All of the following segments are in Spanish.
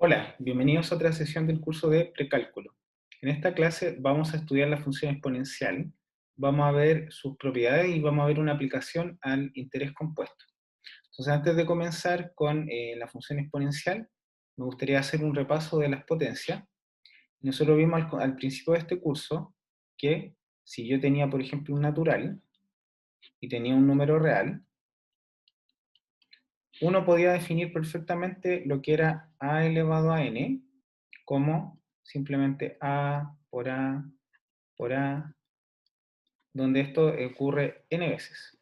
Hola, bienvenidos a otra sesión del curso de precálculo. En esta clase vamos a estudiar la función exponencial, vamos a ver sus propiedades y vamos a ver una aplicación al interés compuesto. Entonces, antes de comenzar con la función exponencial, me gustaría hacer un repaso de las potencias. Nosotros vimos al principio de este curso que si yo tenía, por ejemplo, un natural y tenía un número real, uno podía definir perfectamente lo que era a elevado a n como simplemente a por a por a, donde esto ocurre n veces,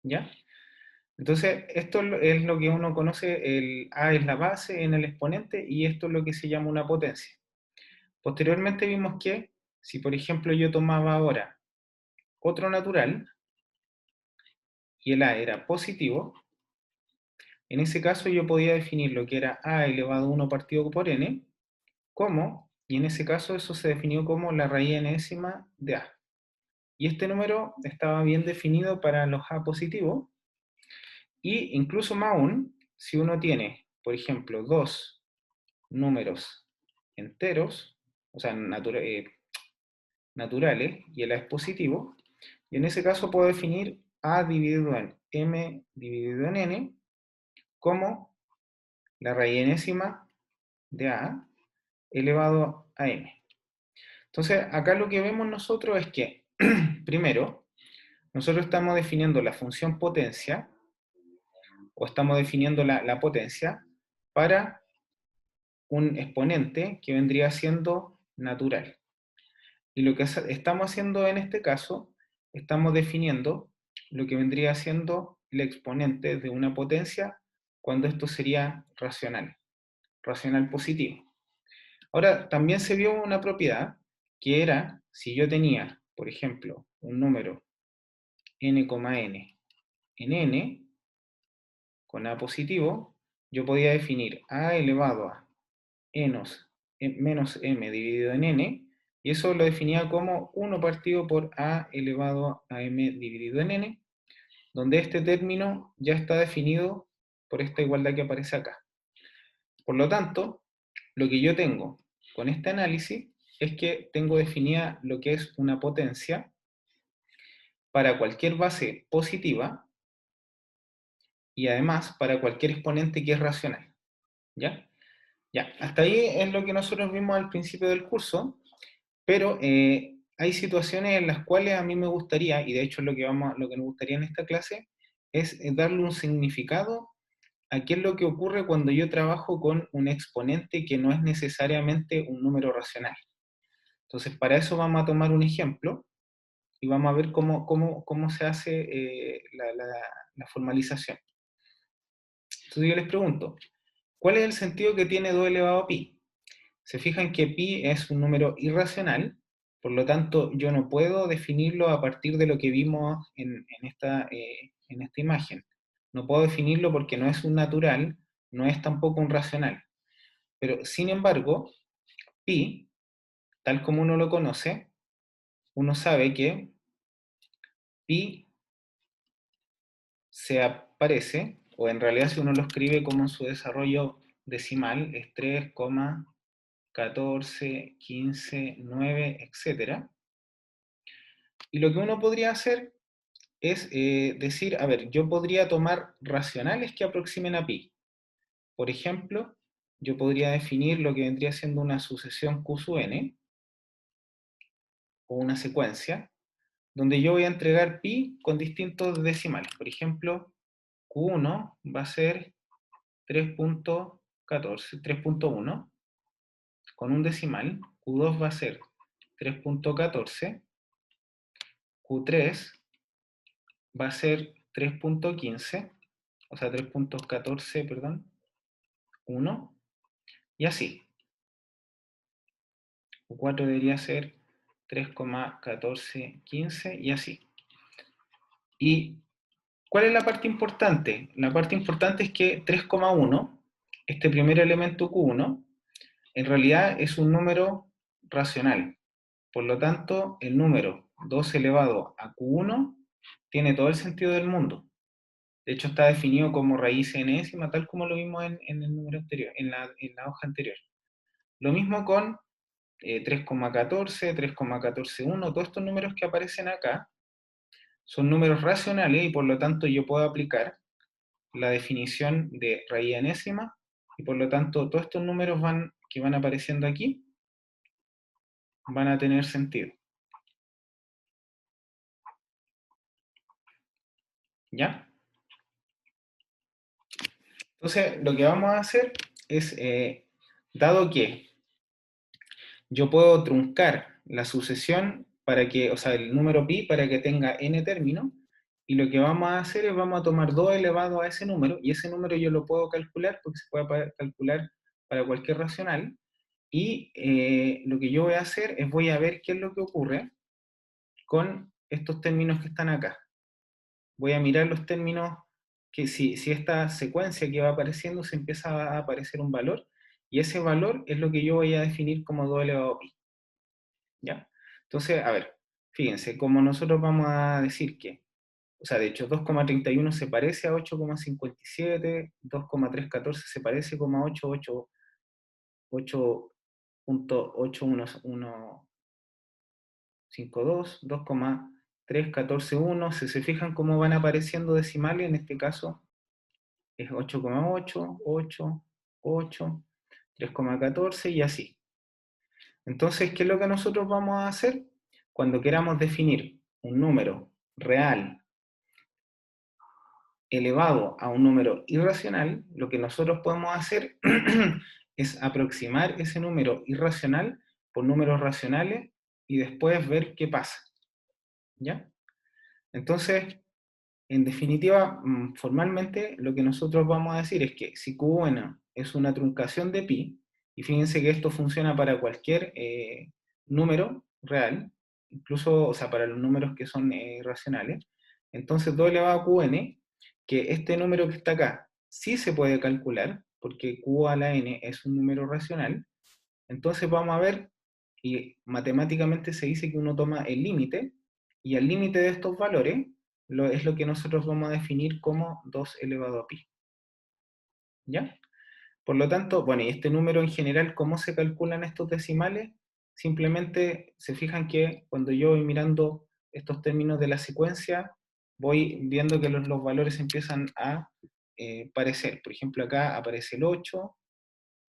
¿ya? Entonces, esto es lo que uno conoce, el a es la base en el exponente, y esto es lo que se llama una potencia. Posteriormente vimos que, si por ejemplo yo tomaba ahora otro natural, y el a era positivo, en ese caso yo podía definir lo que era a elevado a 1 partido por n, como, y en ese caso eso se definió como la raíz enésima de a. Y este número estaba bien definido para los a positivos, y incluso más aún, si uno tiene, por ejemplo, dos números enteros, o sea, naturales, y el a es positivo, y en ese caso puedo definir a dividido en m dividido en n como la raíz enésima de a elevado a n. Entonces, acá lo que vemos nosotros es que, primero, nosotros estamos definiendo la función potencia, o estamos definiendo la potencia, para un exponente que vendría siendo natural. Y lo que estamos haciendo en este caso, estamos definiendo lo que vendría siendo el exponente de una potencia cuando esto sería racional, racional positivo. Ahora, también se vio una propiedad que era, si yo tenía, por ejemplo, un número n, n en n, con a positivo, yo podía definir a elevado a menos m dividido en n, y eso lo definía como 1 partido por a elevado a m dividido en n, donde este término ya está definido por esta igualdad que aparece acá. Por lo tanto, lo que yo tengo con este análisis es que tengo definida lo que es una potencia para cualquier base positiva, y además para cualquier exponente que es racional, ¿ya? Ya, hasta ahí es lo que nosotros vimos al principio del curso, pero hay situaciones en las cuales a mí me gustaría, y de hecho lo que nos gustaría en esta clase, es darle un significado a qué es lo que ocurre cuando yo trabajo con un exponente que no es necesariamente un número racional. Entonces, para eso vamos a tomar un ejemplo y vamos a ver cómo se hace la formalización. Entonces yo les pregunto, ¿cuál es el sentido que tiene 2 elevado a pi? Se fijan que pi es un número irracional, por lo tanto yo no puedo definirlo a partir de lo que vimos en esta imagen. No puedo definirlo porque no es un natural, no es tampoco un racional. Pero sin embargo, pi, tal como uno lo conoce, uno sabe que pi se aparece, o en realidad si uno lo escribe como en su desarrollo decimal, es 3,14, 15, 9, etcétera. Y lo que uno podría hacer es decir, a ver, yo podría tomar racionales que aproximen a pi. Por ejemplo, yo podría definir lo que vendría siendo una sucesión q sub n, o una secuencia, donde yo voy a entregar pi con distintos decimales. Por ejemplo, q1 va a ser 3.14, 3.1, con un decimal, q2 va a ser 3.14, q3 va a ser 3.15, o sea, 3.14, perdón, 1, y así. Q4 debería ser 3,1415, y así. ¿Y cuál es la parte importante? La parte importante es que 3,1, este primer elemento Q1, en realidad es un número racional. Por lo tanto, el número 2 elevado a Q1 tiene todo el sentido del mundo. De hecho, está definido como raíz enésima, tal como lo vimos en el número anterior, en la hoja anterior. Lo mismo con 3,14, 3,141, todos estos números que aparecen acá son números racionales y por lo tanto yo puedo aplicar la definición de raíz enésima y por lo tanto todos estos números que van apareciendo aquí van a tener sentido. ¿Ya? Entonces, lo que vamos a hacer es, dado que yo puedo truncar la sucesión para que, o sea, el número pi para que tenga n términos, y lo que vamos a hacer es vamos a tomar 2 elevado a ese número, y ese número yo lo puedo calcular porque se puede calcular para cualquier racional, y lo que yo voy a hacer es voy a ver qué es lo que ocurre con estos términos que están acá. Voy a mirar los términos que si esta secuencia que va apareciendo se empieza a aparecer un valor, y ese valor es lo que yo voy a definir como 2 elevado a pi. ¿Ya? Entonces, a ver, fíjense, como nosotros vamos a decir que, o sea, de hecho 2,31 se parece a 8,57, 2,314 se parece como a 8,85152, 2,3141, si se fijan cómo van apareciendo decimales, en este caso es 8,8, 8, 8, 3,14 y así. Entonces, ¿qué es lo que nosotros vamos a hacer? Cuando queramos definir un número real elevado a un número irracional, lo que nosotros podemos hacer es aproximar ese número irracional por números racionales y después ver qué pasa. ¿Ya? Entonces, en definitiva, formalmente lo que nosotros vamos a decir es que si Q1 es una truncación de pi, y fíjense que esto funciona para cualquier número real, incluso, o sea, para los números que son racionales, entonces 2 elevado a Qn, que este número que está acá sí se puede calcular, porque Q a la n es un número racional, entonces vamos a ver, y matemáticamente se dice que uno toma el límite, y el límite de estos valores es lo que nosotros vamos a definir como 2 elevado a pi. ¿Ya? Por lo tanto, bueno, y este número en general, ¿cómo se calculan estos decimales? Simplemente se fijan que cuando yo voy mirando estos términos de la secuencia, voy viendo que los valores empiezan a aparecer. Por ejemplo, acá aparece el 8,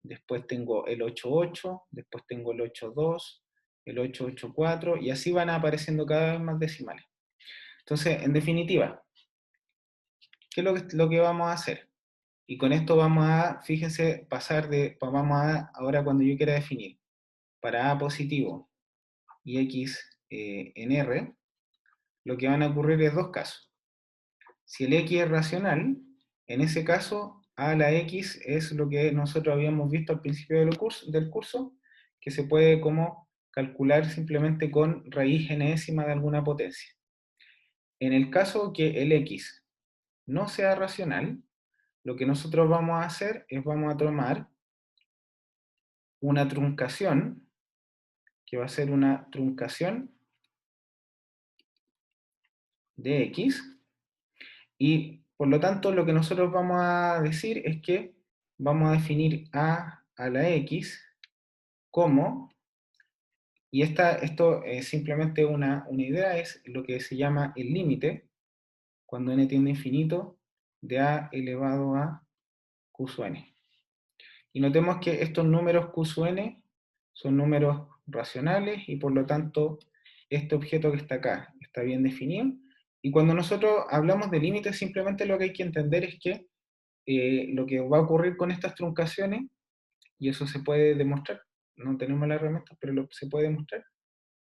después tengo el 8,8, después tengo el 8,2, el 8,8,4, y así van apareciendo cada vez más decimales. Entonces, en definitiva, ¿qué es lo que vamos a hacer? Y con esto vamos a, fíjense, vamos a, ahora cuando yo quiera definir para A positivo y X en R, lo que van a ocurrir es dos casos. Si el X es racional, en ese caso A a la X es lo que nosotros habíamos visto al principio del curso, que se puede como calcular simplemente con raíz enésima de alguna potencia. En el caso que el X no sea racional, lo que nosotros vamos a hacer es vamos a tomar una truncación, que va a ser una truncación de X, y por lo tanto lo que nosotros vamos a decir es que vamos a definir a la X como, y esto es simplemente una idea, es lo que se llama el límite, cuando n tiende a infinito, de a elevado a q sub n. Y notemos que estos números q sub n son números racionales y por lo tanto este objeto que está acá está bien definido. Y cuando nosotros hablamos de límites, simplemente lo que hay que entender es que lo que va a ocurrir con estas truncaciones, y eso se puede demostrar, no tenemos las herramientas, pero se puede demostrar,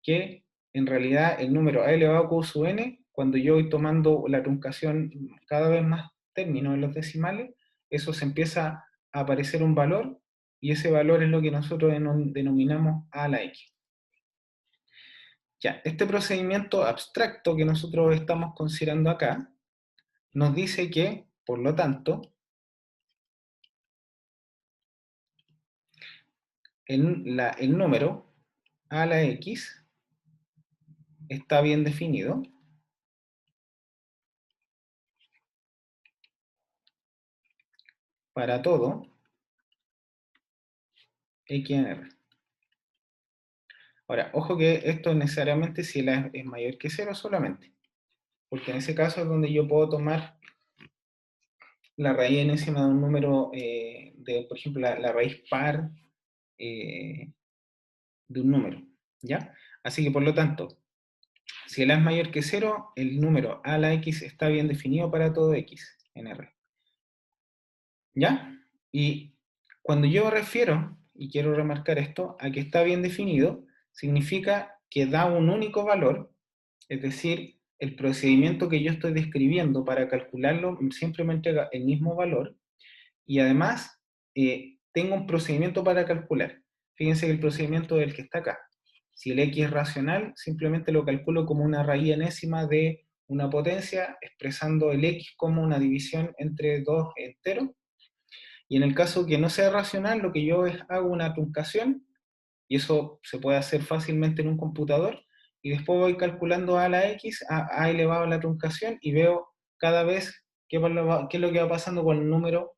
que en realidad el número a elevado a q sub n, cuando yo voy tomando la truncación cada vez más términos en los decimales, eso se empieza a aparecer un valor, y ese valor es lo que nosotros denominamos a la x. Ya, este procedimiento abstracto que nosotros estamos considerando acá, nos dice que, por lo tanto, el número a la x está bien definido, para todo x en R. Ahora, ojo que esto necesariamente si la es mayor que 0 solamente, porque en ese caso es donde yo puedo tomar la raíz enésima de un número, por ejemplo, la raíz par eh, de un número, ¿ya? Así que por lo tanto, si el A es mayor que 0, el número a la x está bien definido para todo x en R, ¿ya? Y cuando yo refiero, y quiero remarcar esto, a que está bien definido, significa que da un único valor, es decir, el procedimiento que yo estoy describiendo para calcularlo siempre me entrega el mismo valor, y además tengo un procedimiento para calcular. Fíjense que el procedimiento es el que está acá. Si el x es racional, simplemente lo calculo como una raíz enésima de una potencia, expresando el x como una división entre dos enteros. Y en el caso que no sea racional, lo que yo es hago una truncación, y eso se puede hacer fácilmente en un computador, y después voy calculando a la x, a elevado a la truncación, y veo cada vez qué es lo que va pasando con el número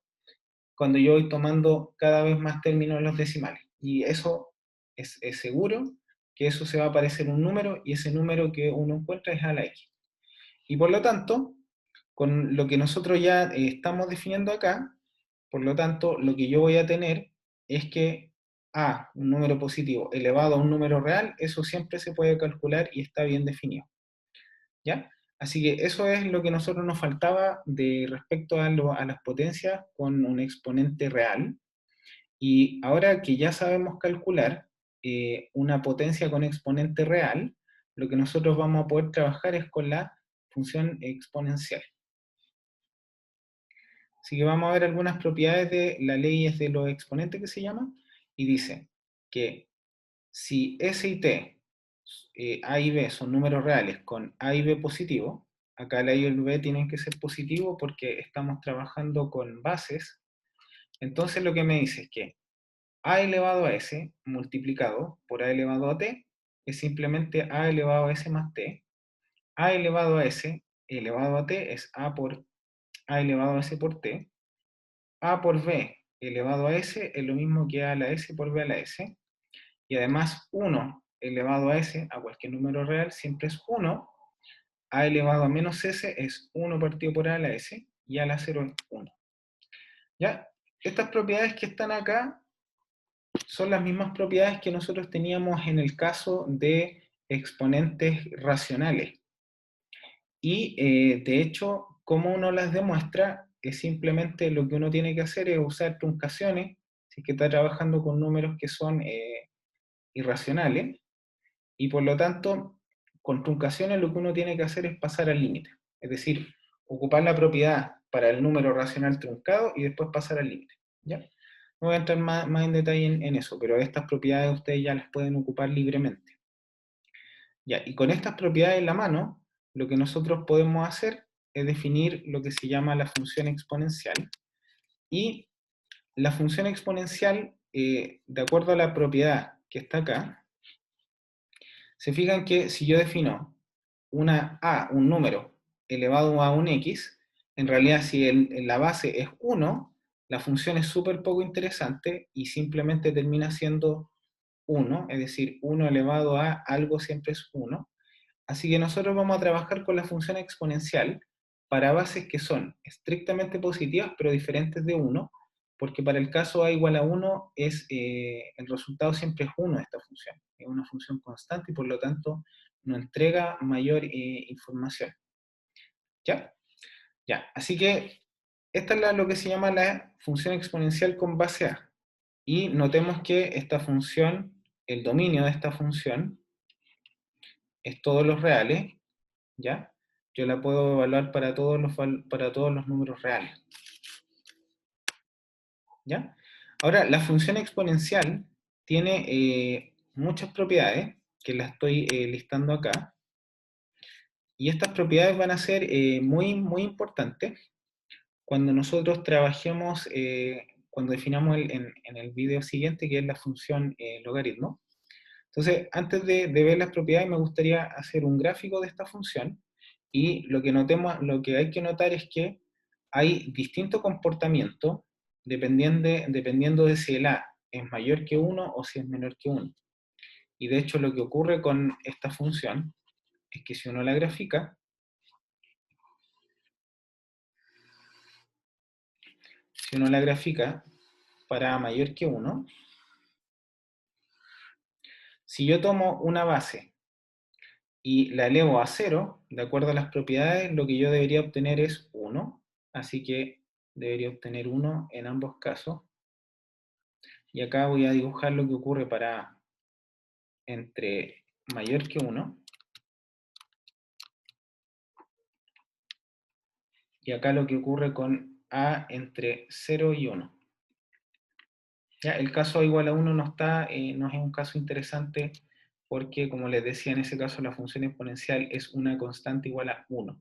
cuando yo voy tomando cada vez más términos en los decimales. Y eso es seguro que eso se va a aparecer un número, y ese número que uno encuentra es a la x. Y por lo tanto, con lo que nosotros ya estamos definiendo acá, por lo tanto, lo que yo voy a tener es que a, un número positivo elevado a un número real, eso siempre se puede calcular y está bien definido, ¿ya? Así que eso es lo que a nosotros nos faltaba de respecto a las potencias con un exponente real. Y ahora que ya sabemos calcular una potencia con exponente real, lo que nosotros vamos a poder trabajar es con la función exponencial. Así que vamos a ver algunas propiedades de las leyes de los exponentes que se llama, y dice que si S y T, A y B son números reales con A y B positivo, acá la A y el B tienen que ser positivos porque estamos trabajando con bases, entonces lo que me dice es que A elevado a S multiplicado por A elevado a T es simplemente A elevado a S más T, A elevado a S elevado a T es A por A elevado a S por T, A por B elevado a S es lo mismo que A a la S por B a la S, y además 1 elevado a S, a cualquier número real, siempre es 1, A elevado a menos S es 1 partido por A a la S, y A a la 0 es 1. ¿Ya? Estas propiedades que están acá son las mismas propiedades que nosotros teníamos en el caso de exponentes racionales. Y de hecho, como uno las demuestra, es simplemente lo que uno tiene que hacer es usar truncaciones, si es que está trabajando con números que son irracionales, y por lo tanto, con truncaciones lo que uno tiene que hacer es pasar al límite. Es decir, ocupar la propiedad para el número racional truncado y después pasar al límite. ¿Ya? No voy a entrar más en detalle en eso, pero estas propiedades ustedes ya las pueden ocupar libremente. Ya, y con estas propiedades en la mano, lo que nosotros podemos hacer es definir lo que se llama la función exponencial. Y la función exponencial, de acuerdo a la propiedad que está acá, se fijan que si yo defino una a, un número elevado a un x, en realidad si la base es 1, la función es súper poco interesante y simplemente termina siendo 1, es decir, 1 elevado a algo siempre es 1. Así que nosotros vamos a trabajar con la función exponencial para bases que son estrictamente positivas pero diferentes de 1, porque para el caso a igual a 1 el resultado siempre es 1 de esta función. Es una función constante y por lo tanto nos entrega mayor información. ¿Ya? Ya, así que esta es lo que se llama la función exponencial con base a. Y notemos que esta función, el dominio de esta función, es todos los reales, ¿ya? Yo la puedo evaluar para todos los números reales, ¿ya? Ahora, la función exponencial tiene muchas propiedades que las estoy listando acá, y estas propiedades van a ser muy importantes cuando nosotros trabajemos, cuando definamos en el video siguiente, que es la función logaritmo. Entonces, antes de ver las propiedades, me gustaría hacer un gráfico de esta función, y lo que hay que notar es que hay distinto comportamiento dependiendo de si el A es mayor que 1 o si es menor que 1. Y de hecho lo que ocurre con esta función es que si uno la grafica, para A mayor que 1, si yo tomo una base y la elevo a 0, de acuerdo a las propiedades, lo que yo debería obtener es 1, así que debería obtener 1 en ambos casos. Y acá voy a dibujar lo que ocurre para A entre mayor que 1, y acá lo que ocurre con A entre 0 y 1. Ya, el caso A igual a 1 no es un caso interesante porque, como les decía, en ese caso la función exponencial es una constante igual a 1.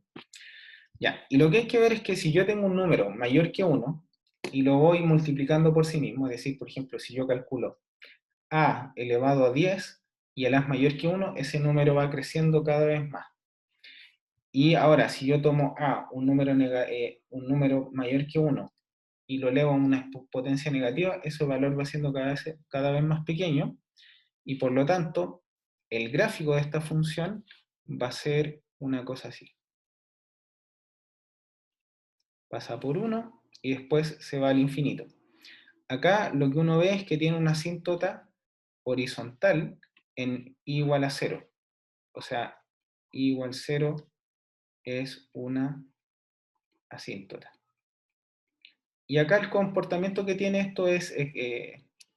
Ya, y lo que hay que ver es que si yo tengo un número mayor que 1 y lo voy multiplicando por sí mismo, es decir, por ejemplo, si yo calculo A elevado a 10 y el A es mayor que 1, ese número va creciendo cada vez más. Y ahora, si yo tomo A, un número mayor que 1, y lo elevo a una potencia negativa, ese valor va siendo cada vez más pequeño, y por lo tanto, el gráfico de esta función va a ser una cosa así. Pasa por 1 y después se va al infinito. Acá lo que uno ve es que tiene una asíntota horizontal en i igual a 0. O sea, i igual 0 es una asíntota. Y acá el comportamiento que tiene esto es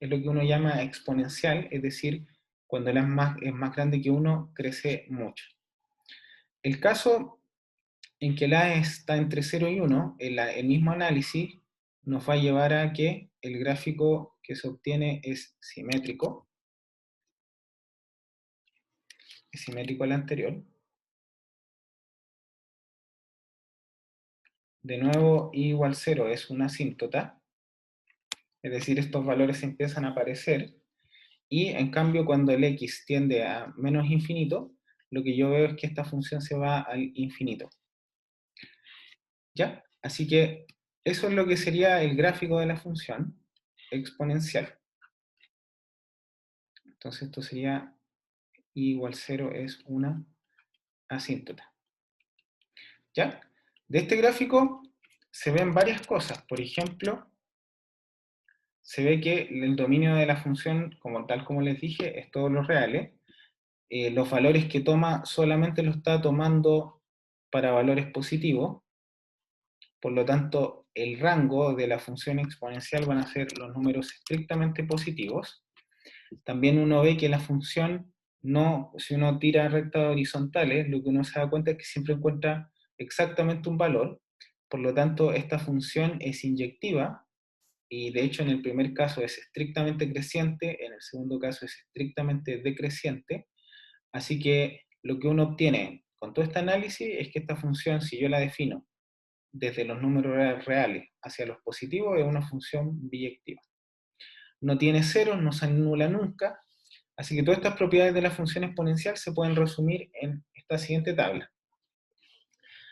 lo que uno llama exponencial, es decir, cuando el A es más grande que 1, crece mucho. El caso en que el A está entre 0 y 1, el mismo análisis nos va a llevar a que el gráfico que se obtiene es simétrico al anterior. De nuevo, i igual 0 es una asíntota, es decir, estos valores empiezan a aparecer, y en cambio cuando el x tiende a menos infinito, lo que yo veo es que esta función se va al infinito. ¿Ya? Así que eso es lo que sería el gráfico de la función exponencial. Entonces esto sería i igual 0 es una asíntota. ¿Ya? De este gráfico se ven varias cosas. Por ejemplo, se ve que el dominio de la función, tal como les dije, es todos los reales. Los valores que toma solamente lo está tomando para valores positivos. Por lo tanto, el rango de la función exponencial van a ser los números estrictamente positivos. También uno ve que la función si uno tira rectas horizontales, lo que uno se da cuenta es que siempre encuentra exactamente un valor. Por lo tanto, esta función es inyectiva, y de hecho en el primer caso es estrictamente creciente, en el segundo caso es estrictamente decreciente. Así que lo que uno obtiene con todo este análisis es que esta función, si yo la defino desde los números reales hacia los positivos, es una función biyectiva. No tiene ceros, no se anula nunca, así que todas estas propiedades de la función exponencial se pueden resumir en esta siguiente tabla.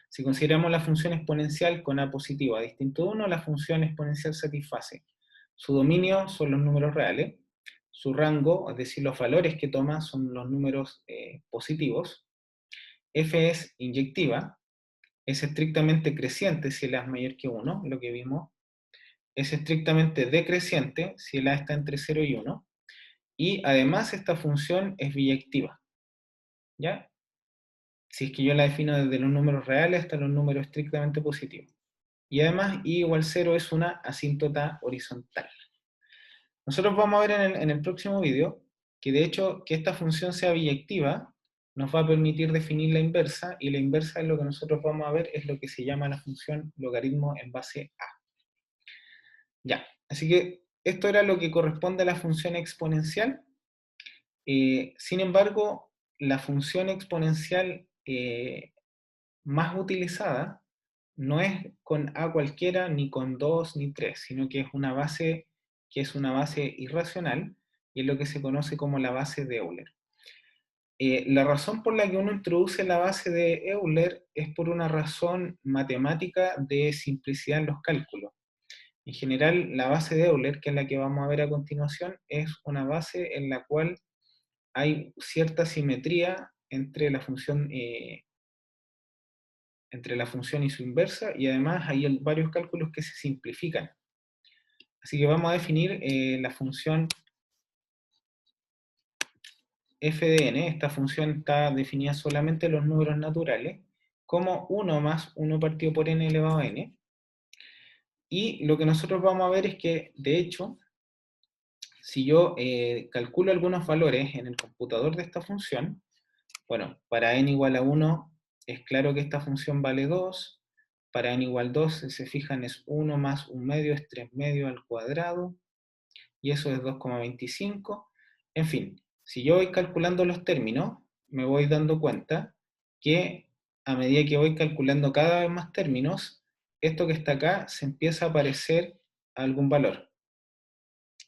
Si consideramos la función exponencial con a positivo a distinto de 1, la función exponencial satisface. Su dominio son los números reales, su rango, es decir, los valores que toma son los números positivos, f es inyectiva, es estrictamente creciente si el a es mayor que 1, lo que vimos, es estrictamente decreciente si el a está entre 0 y 1, y además esta función es biyectiva, ¿ya? Si es que yo la defino desde los números reales hasta los números estrictamente positivos. Y además i igual 0 es una asíntota horizontal. Nosotros vamos a ver en el próximo vídeo que de hecho que esta función sea biyectiva nos va a permitir definir la inversa, y la inversa es lo que nosotros vamos a ver, es lo que se llama la función logaritmo en base a. Ya, así que esto era lo que corresponde a la función exponencial. Sin embargo, la función exponencial más utilizada no es con a cualquiera, ni con 2 ni 3, sino que es una base irracional, y es lo que se conoce como la base de Euler. La razón por la que uno introduce la base de Euler es por una razón matemática de simplicidad en los cálculos. En general, la base de Euler, que es la que vamos a ver a continuación, es una base en la cual hay cierta simetría entre la función y su inversa, y además hay varios cálculos que se simplifican. Así que vamos a definir la función f de n. Esta función está definida solamente en los números naturales, como 1 más 1 partido por n elevado a n. Y lo que nosotros vamos a ver es que, de hecho, si yo calculo algunos valores en el computador de esta función, bueno, para n igual a 1 es claro que esta función vale 2, para n igual 2, si se fijan, es 1 más 1 medio, es 3 medio al cuadrado, y eso es 2,25. En fin, si yo voy calculando los términos, me voy dando cuenta que a medida que voy calculando cada vez más términos, esto que está acá se empieza a parecer a algún valor.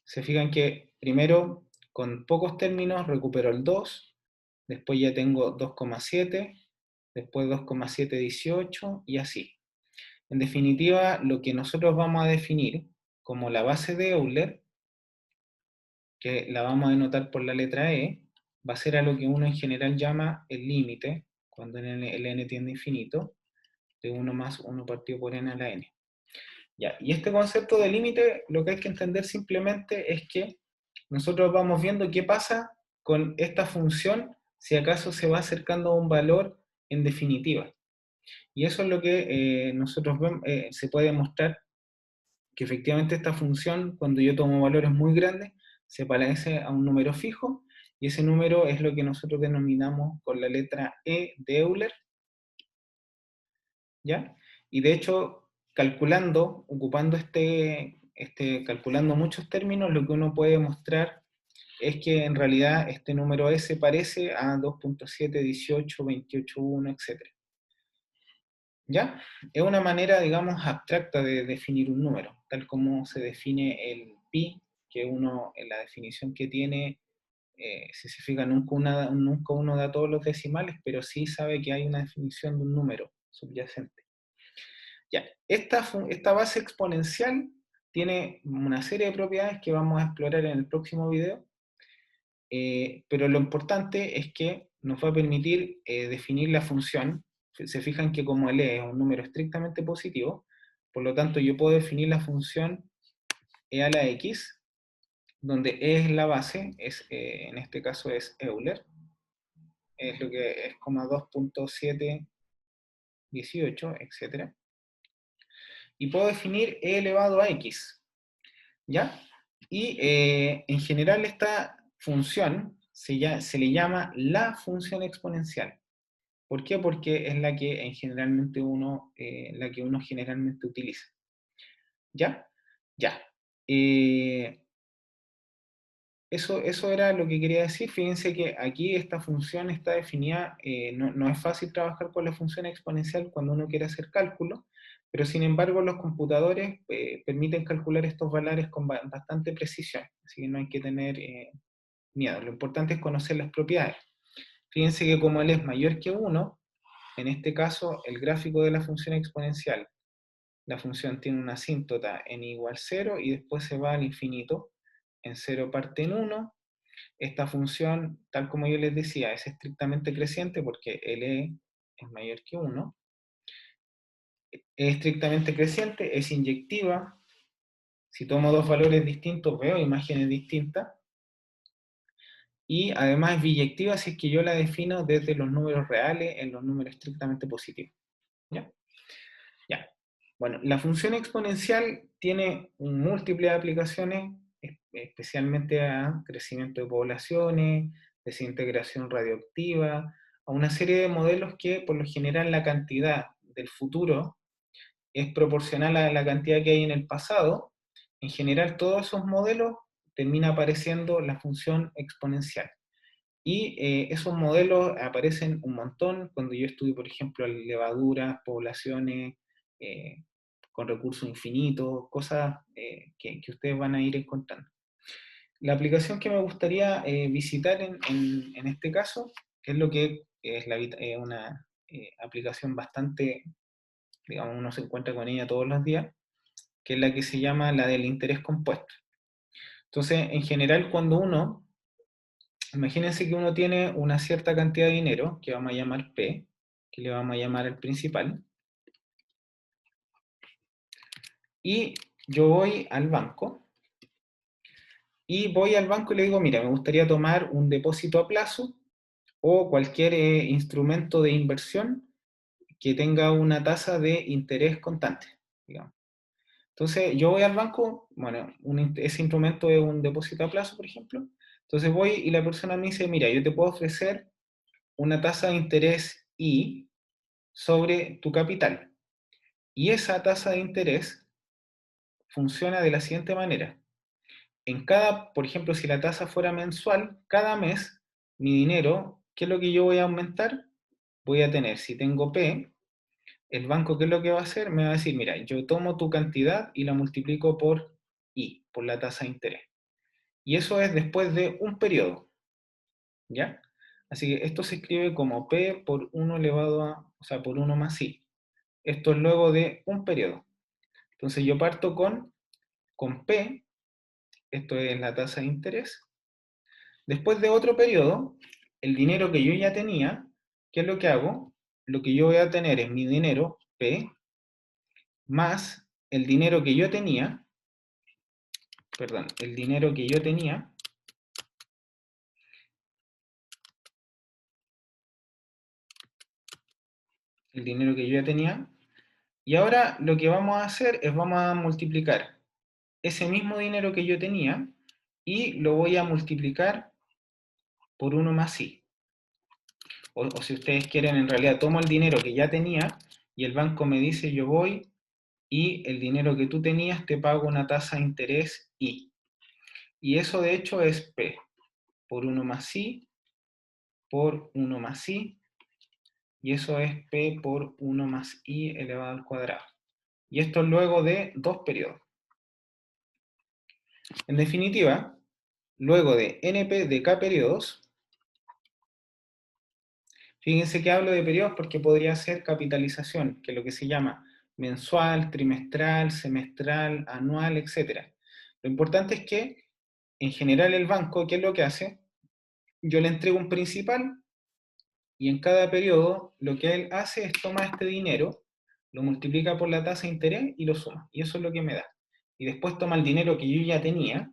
Se fijan que primero con pocos términos recupero el 2, después ya tengo 2,7, después 2,718 y así. En definitiva, lo que nosotros vamos a definir como la base de Euler, que la vamos a denotar por la letra E, va a ser a lo que uno en general llama el límite, cuando el n tiende a infinito, de 1 más 1 partido por n a la n. Ya, y este concepto de límite, lo que hay que entender simplemente es que nosotros vamos viendo qué pasa con esta función si acaso se va acercando a un valor en definitiva. Y eso es lo que nosotros vemos, se puede demostrar que efectivamente esta función, cuando yo tomo valores muy grandes, se parece a un número fijo, y ese número es lo que nosotros denominamos con la letra E de Euler, ¿ya? Y de hecho, calculando, ocupando calculando muchos términos, lo que uno puede mostrar es que en realidad este número E se parece a 2,7, 18, 28, 1, etc. ¿Ya? Es una manera, digamos, abstracta de definir un número, tal como se define el pi, que uno, en la definición que tiene, si se fija, nunca uno da todos los decimales, pero sí sabe que hay una definición de un número subyacente. Ya, esta base exponencial tiene una serie de propiedades que vamos a explorar en el próximo video, pero lo importante es que nos va a permitir definir la función. Se fijan que como el e es un número estrictamente positivo, por lo tanto yo puedo definir la función e a la x, donde e es la base, en este caso es Euler, es lo que es 2,718, etc. Y puedo definir e elevado a x, ¿ya? Y en general esta función se le llama la función exponencial. ¿Por qué? Porque es la que la que uno generalmente utiliza. ¿Ya? Ya. Eh, eso era lo que quería decir. Fíjense que aquí esta función está definida, no es fácil trabajar con la función exponencial cuando uno quiere hacer cálculo, pero sin embargo los computadores permiten calcular estos valores con bastante precisión, así que no hay que tener miedo. Lo importante es conocer las propiedades. Fíjense que como él es mayor que 1, en este caso el gráfico de la función exponencial, la función tiene una asíntota en igual 0 y después se va al infinito, en 0 parte en 1. Esta función, tal como yo les decía, es estrictamente creciente porque el e es mayor que 1. Es estrictamente creciente, es inyectiva. Si tomo dos valores distintos, veo imágenes distintas. Y además es biyectiva si es que yo la defino desde los números reales en los números estrictamente positivos. ¿Ya? Ya. Bueno, la función exponencial tiene múltiples aplicaciones, especialmente a crecimiento de poblaciones, desintegración radioactiva, a una serie de modelos que por lo general la cantidad del futuro es proporcional a la cantidad que hay en el pasado. En general todos esos modelos termina apareciendo la función exponencial. Y esos modelos aparecen un montón cuando yo estudio, por ejemplo, levaduras, poblaciones, eh, con recursos infinitos, cosas que ustedes van a ir encontrando. La aplicación que me gustaría visitar en este caso es lo que es una aplicación bastante, digamos, uno se encuentra con ella todos los días, que es la que se llama la del interés compuesto. Entonces, en general, cuando uno, imagínense que uno tiene una cierta cantidad de dinero, que vamos a llamar P, que le vamos a llamar el principal, y yo voy al banco, y le digo, mira, me gustaría tomar un depósito a plazo o cualquier instrumento de inversión que tenga una tasa de interés constante, digamos. Entonces, yo voy al banco, bueno, ese instrumento es un depósito a plazo, por ejemplo. Entonces voy y la persona me dice, mira, yo te puedo ofrecer una tasa de interés I sobre tu capital. Y esa tasa de interés funciona de la siguiente manera. Por ejemplo, si la tasa fuera mensual, cada mes mi dinero, ¿qué es lo que yo voy a aumentar? Voy a tener, si tengo P, el banco, ¿qué es lo que va a hacer? Me va a decir, mira, yo tomo tu cantidad y la multiplico por I, por la tasa de interés. Y eso es después de un periodo, ¿ya? Así que esto se escribe como P por 1 elevado a, o sea, por 1 más I. Esto es luego de un periodo. Entonces yo parto con P, esto es la tasa de interés. Después de otro periodo, el dinero que yo ya tenía, ¿qué es lo que hago? Lo que yo voy a tener es mi dinero, P, más el dinero que yo tenía, perdón, el dinero que yo tenía, el dinero que yo ya tenía, y ahora lo que vamos a hacer es vamos a multiplicar ese mismo dinero que yo tenía y lo voy a multiplicar por 1 más I. O si ustedes quieren, en realidad tomo el dinero que ya tenía y el banco me dice yo voy y el dinero que tú tenías te pago una tasa de interés I. Y eso de hecho es P por 1 más I por 1 más I, y eso es P por 1 más I elevado al cuadrado. Y esto es luego de 2 periodos. En definitiva, luego de NP de K periodos, fíjense que hablo de periodos porque podría ser capitalización, que es lo que se llama mensual, trimestral, semestral, anual, etc. Lo importante es que, en general, el banco, ¿qué es lo que hace? Yo le entrego un principal y en cada periodo lo que él hace es tomar este dinero, lo multiplica por la tasa de interés y lo suma. Y eso es lo que me da. Y después toma el dinero que yo ya tenía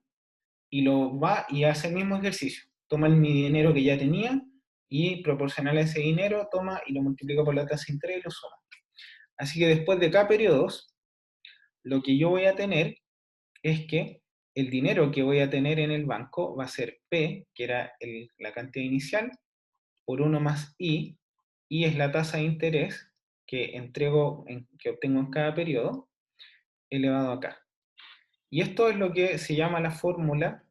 y lo va y hace el mismo ejercicio. Toma mi dinero que ya tenía y proporcional a ese dinero toma y lo multiplica por la tasa de interés y lo suma. Así que después de cada periodos, lo que yo voy a tener es que el dinero que voy a tener en el banco va a ser P, que era la cantidad inicial, por 1 más I es la tasa de interés que que obtengo en cada periodo, elevado acá. Y esto es lo que se llama la fórmula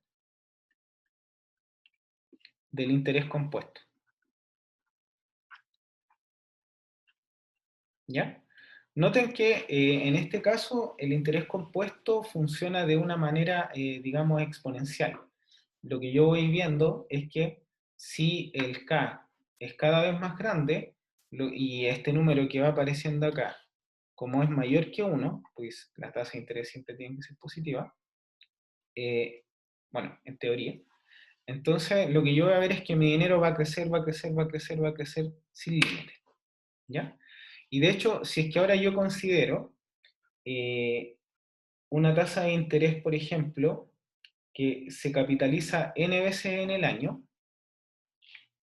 del interés compuesto. ¿Ya? Noten que en este caso el interés compuesto funciona de una manera, digamos, exponencial. Lo que yo voy viendo es que si el K es cada vez más grande, y este número que va apareciendo acá, como es mayor que 1, pues la tasa de interés siempre tiene que ser positiva, bueno, en teoría, entonces lo que yo voy a ver es que mi dinero va a crecer, va a crecer, va a crecer, va a crecer sin límite, ¿ya? Y de hecho, si es que ahora yo considero eh, una tasa de interés, por ejemplo, que se capitaliza n veces en el año,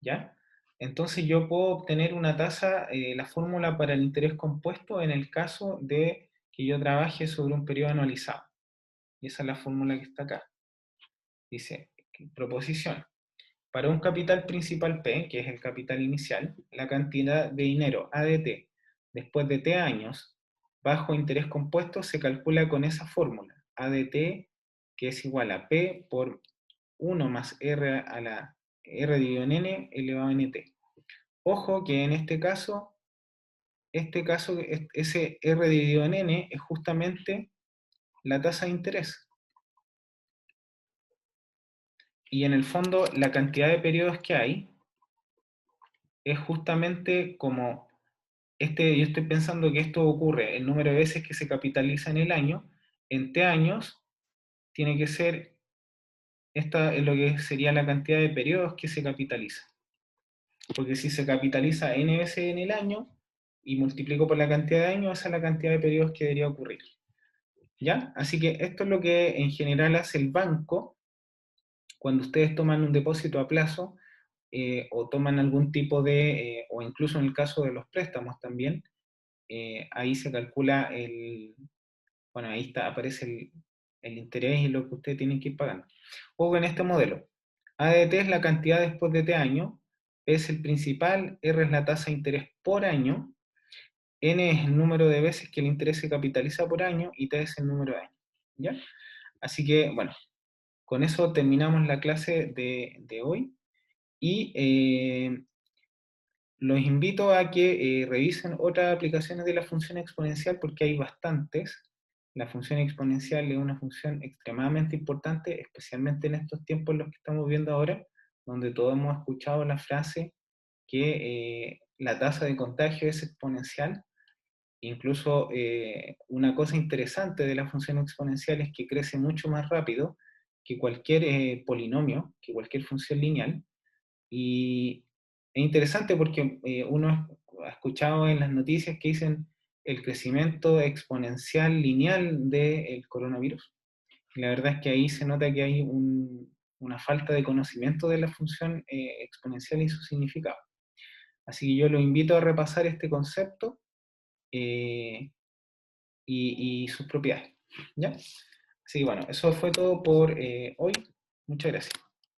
¿ya? Entonces yo puedo obtener una tasa, la fórmula para el interés compuesto en el caso de que yo trabaje sobre un periodo anualizado. Y esa es la fórmula que está acá. Dice, proposición. Para un capital principal P, que es el capital inicial, la cantidad de dinero ADT después de T años bajo interés compuesto se calcula con esa fórmula. ADT, que es igual a P por 1 más R a la R dividido en N elevado a NT. Ojo que en este caso ese R dividido en N es justamente la tasa de interés. Y en el fondo la cantidad de periodos que hay es justamente como yo estoy pensando que esto ocurre, el número de veces que se capitaliza en el año, en T años tiene que ser, esta es lo que sería la cantidad de periodos que se capitaliza. Porque si se capitaliza n veces en el año y multiplico por la cantidad de años, esa es la cantidad de periodos que debería ocurrir. ¿Ya? Así que esto es lo que en general hace el banco cuando ustedes toman un depósito a plazo o toman algún tipo de, o incluso en el caso de los préstamos también, ahí se calcula bueno, ahí está, aparece el interés y lo que ustedes tienen que ir pagando. O en este modelo, ADT es la cantidad después de T año, P es el principal, R es la tasa de interés por año, N es el número de veces que el interés se capitaliza por año y T es el número de años. ¿Ya? Así que, bueno, con eso terminamos la clase de hoy y los invito a que revisen otras aplicaciones de la función exponencial porque hay bastantes. La función exponencial es una función extremadamente importante, especialmente en estos tiempos en los que estamos viendo ahora, donde todos hemos escuchado la frase que la tasa de contagio es exponencial. Incluso una cosa interesante de la función exponencial es que crece mucho más rápido que cualquier polinomio, que cualquier función lineal. Y es interesante porque uno ha escuchado en las noticias que dicen el crecimiento exponencial lineal del coronavirus. Y la verdad es que ahí se nota que hay una falta de conocimiento de la función exponencial y su significado. Así que yo lo invito a repasar este concepto eh, y sus propiedades. ¿Ya? Así que bueno, eso fue todo por hoy. Muchas gracias.